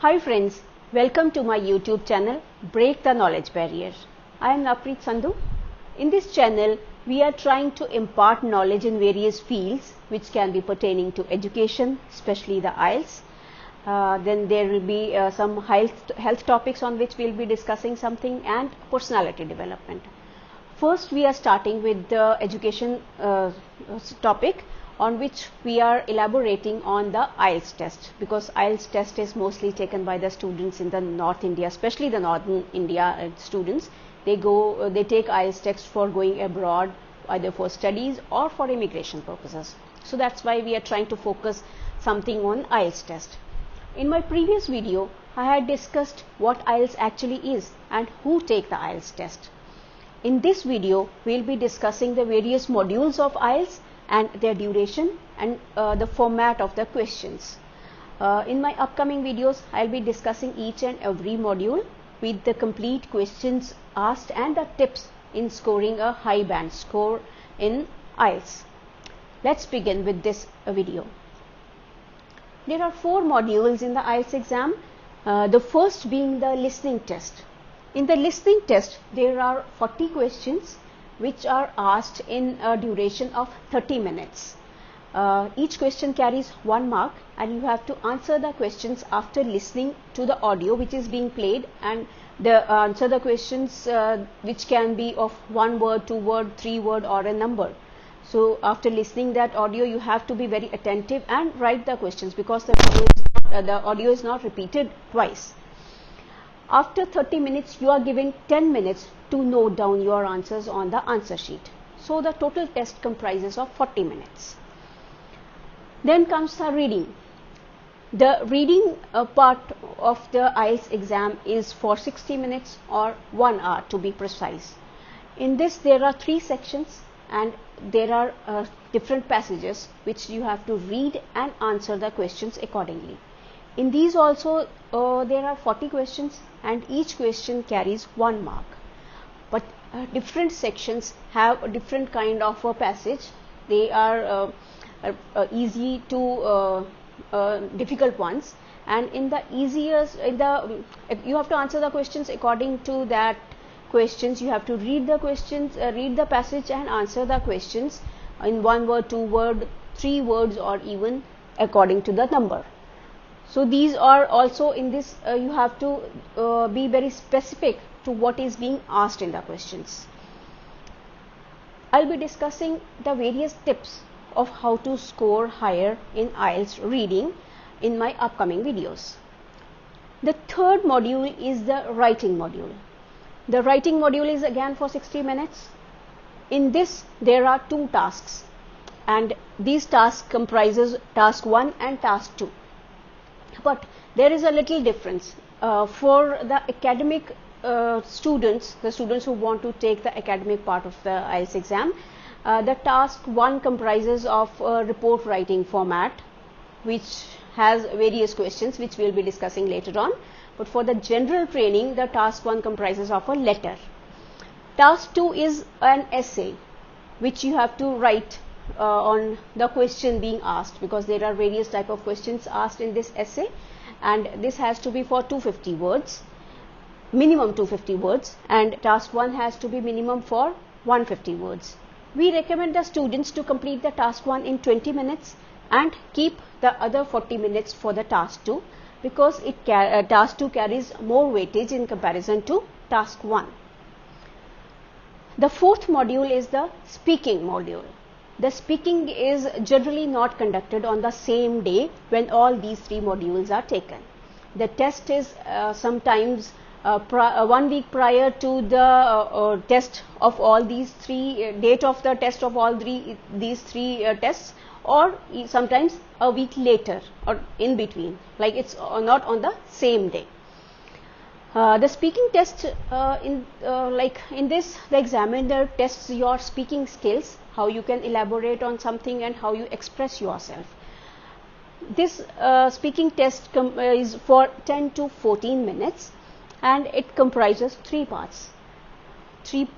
Hi friends, welcome to my YouTube channel Break the Knowledge Barrier. I am Napreet Sandhu. In this channel, we are trying to impart knowledge in various fields which can be pertaining to education, especially the IELTS. Then there will be some health topics on which we will be discussing something, and personality development. First, we are starting with the education topic, on which we are elaborating on the IELTS test, because IELTS test is mostly taken by the students in the North India, especially the Northern India students. They take IELTS test for going abroad, either for studies or for immigration purposes. So that's why we are trying to focus something on IELTS test. In my previous video, I had discussed what IELTS actually is and who take the IELTS test. In this video, we will be discussing the various modules of IELTS and their duration and the format of the questions. In my upcoming videos, I will be discussing each and every module with the complete questions asked and the tips in scoring a high band score in IELTS. Let's begin with this video. There are 4 modules in the IELTS exam, the first being the listening test. In the listening test, there are 40 questions which are asked in a duration of 30 minutes. Each question carries 1 mark, and you have to answer the questions after listening to the audio which is being played, and answer the questions which can be of 1 word, 2 word, 3 word or a number. So after listening that audio, you have to be very attentive and write the questions, because the audio is not repeated twice. After 30 minutes, you are given 10 minutes to note down your answers on the answer sheet. So the total test comprises of 40 minutes. Then comes the reading. The reading part of the IELTS exam is for 60 minutes or 1 hour to be precise. In this, there are 3 sections, and there are different passages which you have to read and answer the questions accordingly. In these also, there are 40 questions, and each question carries 1 mark. But different sections have a different kind of a passage. They are easy to difficult ones, and in the easiest, you have to answer the questions according to that questions. You have to read the questions, read the passage and answer the questions in 1 word, 2 word, 3 words, or even according to the number. So these are also in this, you have to be very specific to what is being asked in the questions. I'll be discussing the various tips of how to score higher in IELTS reading in my upcoming videos. The third module is the writing module. The writing module is again for 60 minutes. In this, there are 2 tasks, and these tasks comprises task 1 and task 2. But there is a little difference. For the academic students, the students who want to take the academic part of the IELTS exam, the task 1 comprises of a report writing format, which has various questions which we will be discussing later on. But for the general training, the task 1 comprises of a letter. Task 2 is an essay which you have to write on the question being asked, because there are various type of questions asked in this essay, and this has to be for 250 words, minimum 250 words, and task 1 has to be minimum for 150 words. We recommend the students to complete the task 1 in 20 minutes and keep the other 40 minutes for the task 2, because task 2 carries more weightage in comparison to task 1. The 4th module is the speaking module. The speaking is generally not conducted on the same day when all these 3 modules are taken. The test is sometimes 1 week prior to the test of all these 3, date of the test of all these 3 tests, or sometimes a week later or in between, like it's not on the same day. The speaking test, in this, the examiner tests your speaking skills, how you can elaborate on something and how you express yourself. This speaking test is for 10 to 14 minutes, and it comprises 3 parts.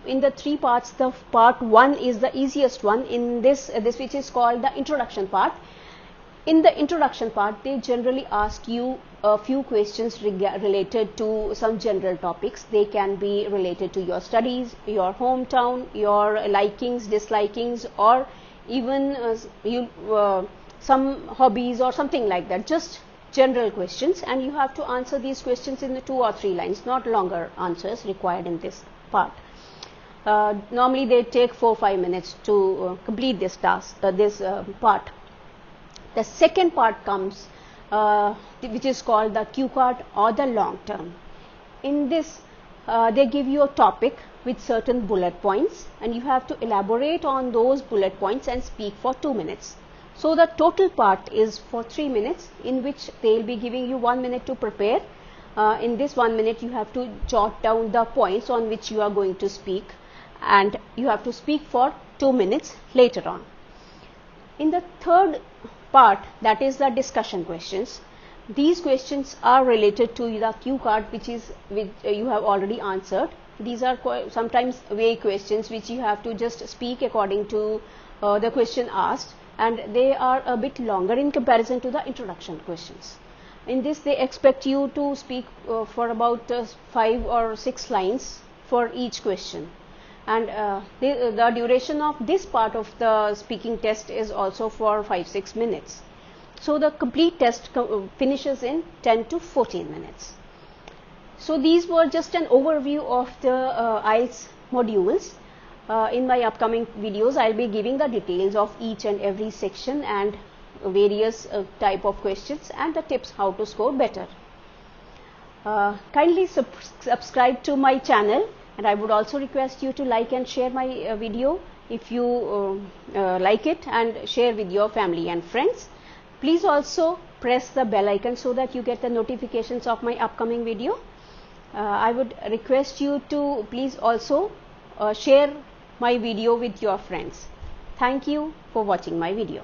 In the 3 parts, the part 1 is the easiest one. In this which is called the introduction part, In the introduction part, they generally ask you a few questions related to some general topics. They can be related to your studies, your hometown, your likings, dislikings, or even some hobbies or something like that. Just general questions, and you have to answer these questions in the 2 or 3 lines, not longer answers required in this part. Normally they take 4-5 minutes to complete this task, part. The second part comes, which is called the cue card or the long term. In this, they give you a topic with certain bullet points, and you have to elaborate on those bullet points and speak for 2 minutes. So the total part is for 3 minutes, in which they will be giving you 1 minute to prepare. In this 1 minute, you have to jot down the points on which you are going to speak, and you have to speak for 2 minutes later on. In the third part, that is the discussion questions. These questions are related to the cue card, which you have already answered. These are sometimes vague questions which you have to just speak according to the question asked, and they are a bit longer in comparison to the introduction questions. In this, they expect you to speak for about 5 or 6 lines for each question, and the duration of this part of the speaking test is also for 5-6 minutes. So the complete test finishes in 10 to 14 minutes. So these were just an overview of the IELTS modules. In my upcoming videos, I'll be giving the details of each and every section and various type of questions and the tips how to score better. Kindly subscribe to my channel, and I would also request you to like and share my video if you like it, and share with your family and friends. Please also press the bell icon so that you get the notifications of my upcoming video. I would request you to please also share my video with your friends. Thank you for watching my video.